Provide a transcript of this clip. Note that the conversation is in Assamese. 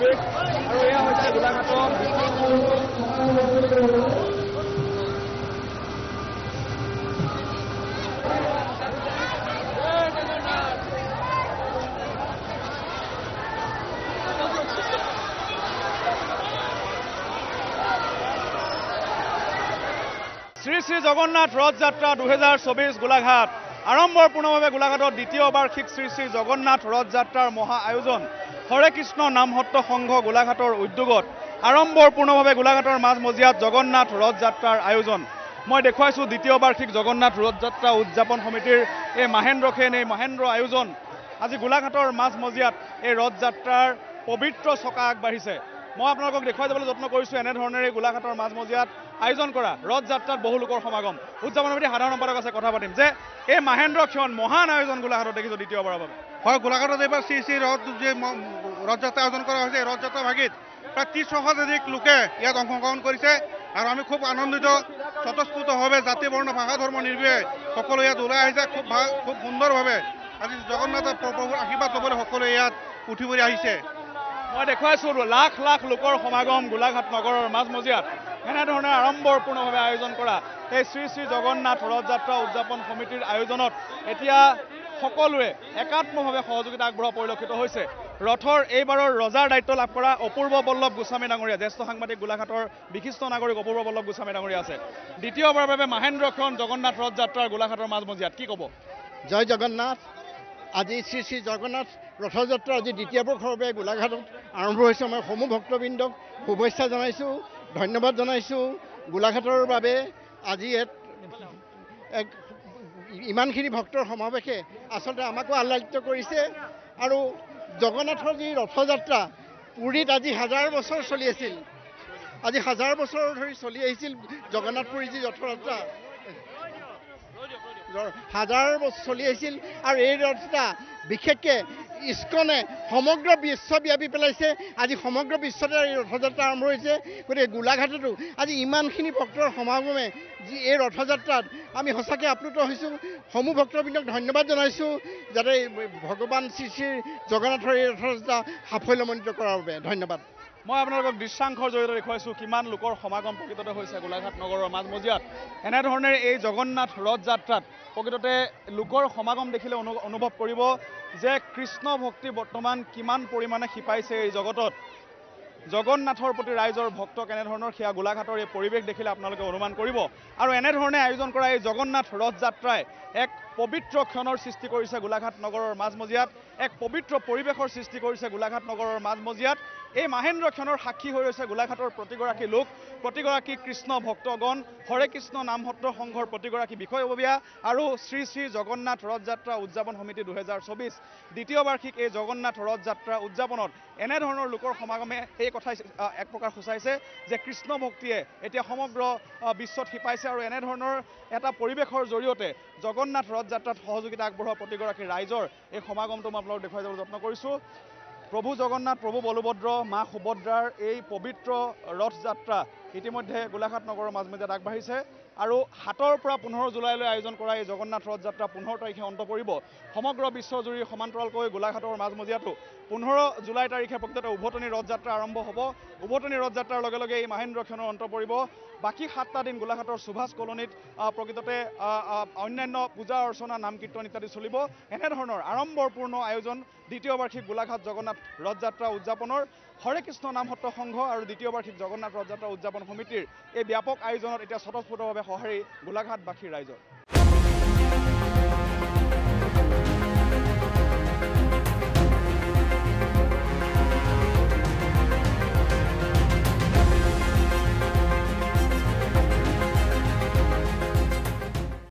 পৰিৱেশ আৰু এয়া হৈছে গোলাঘাটৰ শ্ৰী শ্ৰী জগন্নাথ ৰথ যাত্ৰা 2024 গোলাঘাট আড়ম্বৰপূৰ্ণভাৱে গোলাঘাটত দ্বিতীয় বাৰ্ষিক শ্ৰী শ্ৰী জগন্নাথ ৰথ যাত্ৰাৰ মহা আয়োজন হৰে কৃষ্ণ নামসত্ৰ সংঘ গোলাঘাটৰ উদ্যোগত আড়ম্বৰপূৰ্ণভাৱে গোলাঘাটৰ মাজমজিয়াত জগন্নাথ ৰথ যাত্ৰাৰ আয়োজন মই দেখুৱাইছো দ্বিতীয় বাৰ্ষিক জগন্নাথ ৰথ যাত্ৰা উদযাপন সমিতিৰ এই মাহেন্দ্ৰখেন এই মহেন্দ্ৰ আয়োজন আজি গোলাঘাটৰ মাজমজিয়াত এই ৰথ যাত্ৰাৰ পবিত্ৰ চকা আগবাঢ়িছে মই আপোনালোকক দেখুৱাই যাবলৈ যত্ন কৰিছো এনেধৰণেৰে গোলাঘাটৰ মাজমজিয়াত আয়োজন কৰা ৰথ যাত্ৰাত বহু লোকৰ সমাগম উদযাপন সমিতিৰ সাধাৰণ সম্পাদক আছে কথা পাতিম যে এই মাহেন্দ্ৰক্ষণ মহান আয়োজন গোলাঘাটত দেখিছো দ্বিতীয়বাৰৰ বাবে হয় গোলাঘাটত এইবাৰ শ্ৰী শ্ৰী ৰথ যাত্ৰা আয়োজন কৰা হৈছে ৰথ যাত্ৰা ভাগিত প্ৰায় ৩০,০০০ অধিক লোকে ইয়াত অংশগ্ৰহণ কৰিছে আৰু আমি খুব আনন্দিত স্বতঃস্ফূৰ্তভাৱে জাতি বৰ্ণ ভাষা ধৰ্ম নিৰ্বিশেষে সকলো ইয়াত ওলাই আহিছে খুব সুন্দৰভাৱে আজি জগন্নাথৰ প্ৰভুৰ আশীৰ্বাদ ল'বলৈ সকলোৱে ইয়াত উঠি পৰি আহিছে মই দেখুৱাইছো লাখ লাখ লোকৰ সমাগম গোলাঘাট নগৰৰ মাজমজিয়াত এনেধৰণে আড়ম্বৰপূৰ্ণভাৱে আয়োজন কৰা এই শ্ৰী শ্ৰী জগন্নাথ ৰথ যাত্ৰা উদযাপন সমিতিৰ আয়োজনত এতিয়া সকলোৱে একাত্মভাৱে সহযোগিতা আগবঢ়োৱা পৰিলক্ষিত হৈছে ৰথৰ এইবাৰৰ ৰজাৰ দায়িত্ব লাভ কৰা অপূৰ্ব বল্লভ গোস্বামী ডাঙৰীয়া জ্যেষ্ঠ সাংবাদিক গোলাঘাটৰ বিশিষ্ট নাগৰিক অপূৰ্ব বল্লভ গোস্বামী ডাঙৰীয়া আছে দ্বিতীয়বাৰৰ বাবে মাহেন্দ্ৰক্ষণ জগন্নাথ ৰথ যাত্ৰাৰ গোলাঘাটৰ মাজমজিয়াত কি ক'ব জয় জগন্নাথ আজি শ্ৰী শ্ৰী জগন্নাথ ৰথযাত্ৰা আজি দ্বিতীয় বৰ্ষৰ বাবে গোলাঘাটত আৰম্ভ হৈছে মই সমূহ ভক্তবৃন্দক শুভেচ্ছা জনাইছোঁ ধন্যবাদ জনাইছোঁ গোলাঘাটৰ বাবে আজি এক ইমানখিনি ভক্তৰ সমাৱেশে আচলতে আমাকো আহ্লাদিত কৰিছে আৰু জগন্নাথৰ যি ৰথযাত্ৰা পুৰীত আজি 1000 বছৰ চলি আছিল আজি 1000 বছৰ ধৰি চলি আহিছিল জগন্নাথ পুৰী যি ৰথযাত্ৰা 1000 বছৰ চলি আহিছিল আৰু এই ৰথটা বিশেষকৈ ইস্কনে সমগ্ৰ বিশ্বব্যাপী পেলাইছে আজি সমগ্ৰ বিশ্বতে এই ৰথযাত্ৰা আৰম্ভ হৈছে গতিকে গোলাঘাটতো আজি ইমানখিনি ভক্তৰ সমাগমে যি এই ৰথযাত্ৰাত আমি সঁচাকৈ আপ্লুত হৈছোঁ সমূহ ভক্তবৃন্দক ধন্যবাদ জনাইছোঁ যাতে ভগৱান শ্ৰী শ্ৰী জগন্নাথৰ এই ৰথযাত্ৰা সাফল্যমণ্ডিত কৰাৰ বাবে ধন্যবাদ মই আপোনালোকক দৃশ্যাংশৰ জৰিয়তে দেখুৱাইছোঁ কিমান লোকৰ সমাগম প্ৰকৃততে হৈছে গোলাঘাট নগৰৰ মাজমজিয়াত এনেধৰণেৰে এই জগন্নাথ ৰথ যাত্ৰাত প্ৰকৃততে লোকৰ সমাগম দেখিলে অনুভৱ কৰিব যে কৃষ্ণ ভক্তি বৰ্তমান কিমান পৰিমাণে শিপাইছে এই জগতত জগন্নাথৰ প্ৰতি ৰাইজৰ ভক্ত কেনেধৰণৰ সেয়া গোলাঘাটৰ এই পৰিৱেশ দেখিলে আপোনালোকে অনুমান কৰিব আৰু এনেধৰণে আয়োজন কৰা এই জগন্নাথ ৰথ যাত্ৰাই এক পবিত্ৰ ক্ষণৰ সৃষ্টি কৰিছে গোলাঘাট নগৰৰ মাজমজিয়াত এক পবিত্ৰ পৰিৱেশৰ সৃষ্টি কৰিছে গোলাঘাট নগৰৰ মাজমজিয়াত এই মাহেন্দ্ৰ ক্ষণৰ সাক্ষী হৈ ৰৈছে গোলাঘাটৰ প্ৰতিগৰাকী লোক প্ৰতিগৰাকী কৃষ্ণ ভক্তগণ হৰে কৃষ্ণ নামসত্ৰ সংঘৰ প্ৰতিগৰাকী বিষয়ববীয়া আৰু শ্ৰী শ্ৰী জগন্নাথ ৰথ যাত্ৰা উদযাপন সমিতি 2024 দ্বিতীয় বাৰ্ষিক এই জগন্নাথ ৰথ যাত্ৰা উদযাপনত এনেধৰণৰ লোকৰ সমাগমে এই কথাই এক প্ৰকাৰ সূচাইছে যে কৃষ্ণ ভক্তিয়ে এতিয়া সমগ্ৰ বিশ্বত শিপাইছে আৰু এনেধৰণৰ এটা পৰিৱেশৰ জৰিয়তে জগন্নাথ ৰথ যাত্ৰাত সহযোগিতা আগবঢ়োৱা প্ৰতিগৰাকী ৰাইজৰ এই সমাগমটো মই আপোনালোকক দেখুৱাই যাবলৈ যত্ন কৰিছোঁ প্ৰভু জগন্নাথ প্ৰভু বলভদ্ৰ মা সুভদ্ৰাৰ এই পবিত্ৰ ৰথ যাত্ৰা ইতিমধ্যে গোলাঘাট নগৰৰ মাজমজিয়াত আগবাঢ়িছে আৰু 7ৰ পৰা 15 জুলাইলৈ আয়োজন কৰা এই জগন্নাথ ৰথ যাত্ৰা 15 তাৰিখে অন্ত পৰিব সমগ্ৰ বিশ্বজুৰি সমান্তৰালকৈ গোলাঘাটৰ মাজমজিয়াতো 15 জুলাই তাৰিখে প্ৰকৃততে উভতনি ৰথ যাত্ৰা আৰম্ভ হ'ব উভতনি ৰথ যাত্ৰাৰ লগে লগে এই মাহেন্দ্ৰক্ষণৰ অন্ত পৰিব বাকী 7টা দিন গোলাঘাটৰ সুভাষ কলনীত প্ৰকৃততে অন্যান্য পূজা অৰ্চনা নাম কীৰ্তন ইত্যাদি চলিব এনেধৰণৰ আড়ম্বৰপূৰ্ণ আয়োজন দ্বিতীয় বাৰ্ষিক গোলাঘাট জগন্নাথ ৰথ যাত্ৰা উদযাপনৰ হৰে কৃষ্ণ নামসত্ৰ সংঘ আৰু দ্বিতীয় বাৰ্ষিক জগন্নাথ ৰথ যাত্ৰা উদযাপন সমিতিৰ এই ব্যাপক আয়োজনত এতিয়া স্বতঃস্ফূৰ্তভাৱে সঁহাৰি গোলাঘাটবাসীৰ ৰাইজৰ